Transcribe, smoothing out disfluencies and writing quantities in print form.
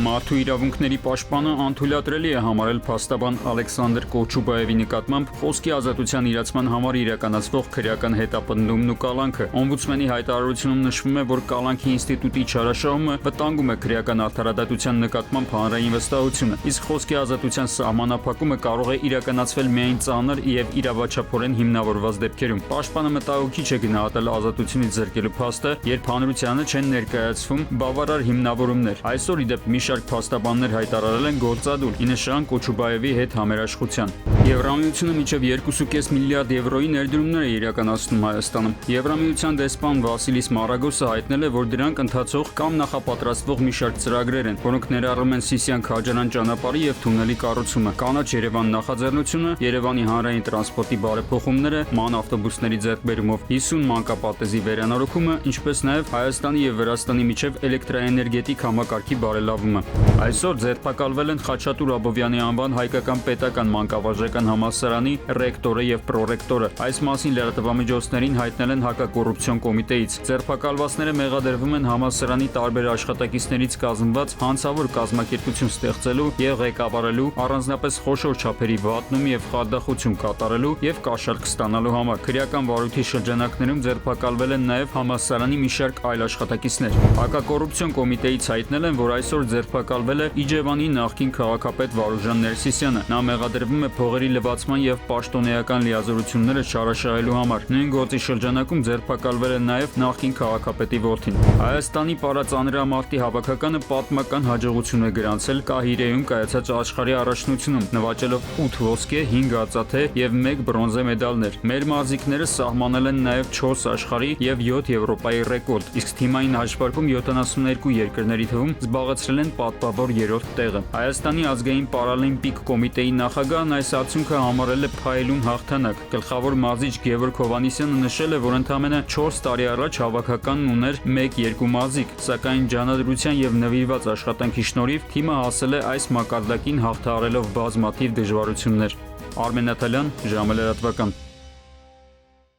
Մարդու իրավունքների պաշտպանը անթույլատրելի է համարել փաստաբան Ալեքսանդր Կոչուբաևի նկատմամբ խոսքի ազատության իրացման համար իրականացվող քրեական հետապնդումն ու կալանքը։ Օմբուդսմենի հայտարարությունում նշվում է, որ կալանքի ինստիտուտի չարաշահումը վտանգում է քրեական արդարադատության նկատմամբ հանրային վստահությունը, իսկ խոսքի ազատության սահմանափակումը կարող է իրականացվել միայն ծանր եւ իրավաչափորեն հիմնավորված դեպքերում։ Պաշտպանը մտահոգիչ է գնահատել ազատությունից զրկելու փաստը, երբ հանրությանը չեն ներկայացվում բավարար հիմնավորումներ։ Այսօր իդեպ մի շարք փաստաբաններ հայտարարել են գործադուլ ի նշան Կոչուբաևի հետ համերաշխության։ Եվրամիությունը մինչև 2.5 միլիարդ եվրոյի ներդրումներ է իրականացնում Հայաստանում։ Եվրամիության դեսպան Վասիլիս Մարագոսը հայտնել է, որ դրանք ընթացող կամ նախապատրաստվող մի շարք ծրագրեր են, որոնք ներառում են Սիսիան-Քաջարան ճանապարհի եւ թունելի կառուցումը, կանաչ-Երևան նախաձեռնությունը, Երևանի հանրային տրանսպորտի բարեփոխումները, ման ավտոբուսների ձեռքբերումով 50 մանկապարտեզի վերանորոգումը, ինչպես նաեւ Հայաստանի եւ Վրաստանի միջև էլեկտրաէներգետիկ համակարգի բարելավումը։ Այսօր ձերբակալվել են Խաչատուր Աբովյանի անվան հայկական պետական մանկավարժական համալսարանի ռեկտորը եւ պրոռեկտորը։ Այս մասին լրատվամիջոցներին հայտնել են հակակոռուպցիոն կոմիտեից։ Ձերբակալվածները մեղադրվում են համալսարանի տարբեր աշխատակիցներից կազմված հանցավոր կազմակերպություն ստեղծելու եւ ղեկավարելու, առանձնապես խոշոր չափերի վատնում եւ խարդախություն կատարելու եւ կաշառք ստանալու համար։ Քրեական վարույթի շրջանակներում ձերբակալվել են նաեւ համալսարանի մի շարք այլ աշխատակիցներ։ Հակակոռուպցիոն կոմիտեից հայտնել են, որ այսօր ձերբակալվել է Իջևանի նախկին քաղաքապետ Վարուժան Ներսիսյանը։ Նա մեղադրվում է փողերի լվացման եւ պաշտոնեական լիազորությունները չարաշահելու համար։ Նույն գործի շրջանակում ձերբակալվել է նաեւ նախկին քաղաքապետի որդին։ Հայաստանի պարածանրամարտի հավաքականը պատմական հաջողություն է գրանցել Կահիրեում կայացած աշխարհի առաջնությունում, նվաճելով 8 ոսկե, 5 արծաթե եւ 1 բրոնզե մեդալներ։ Մեր մարզիկները սահմանել են նաեւ 4 աշխարհի եւ 7 Եվրոպայի ռեկորդ, իսկ թիմային հաշվարկում 72 երկրների թվում զբաղեցրել են պատվավոր 3-րդ տեղը։ Հայաստանի ազգային պարալիմպիկ կոմիտեի նախագահն այս արդյունքը համարել է փայլուն հաղթանակ։ Գլխավոր մարզիչ Գևորգ Հովհաննիսյանը նշել է, որ ընդամենը 4 տարի առաջ հավաքականն ուներ 1-2 մարզիկ, սակայն ջանադրության եւ նվիրված աշխատանքի շնորհիվ թիմը հասել է այս մակարդակին հաղթահարելով բազմաթիվ դժվարություններ։ Արմեն Նաթալյան, ժամը լրատվական։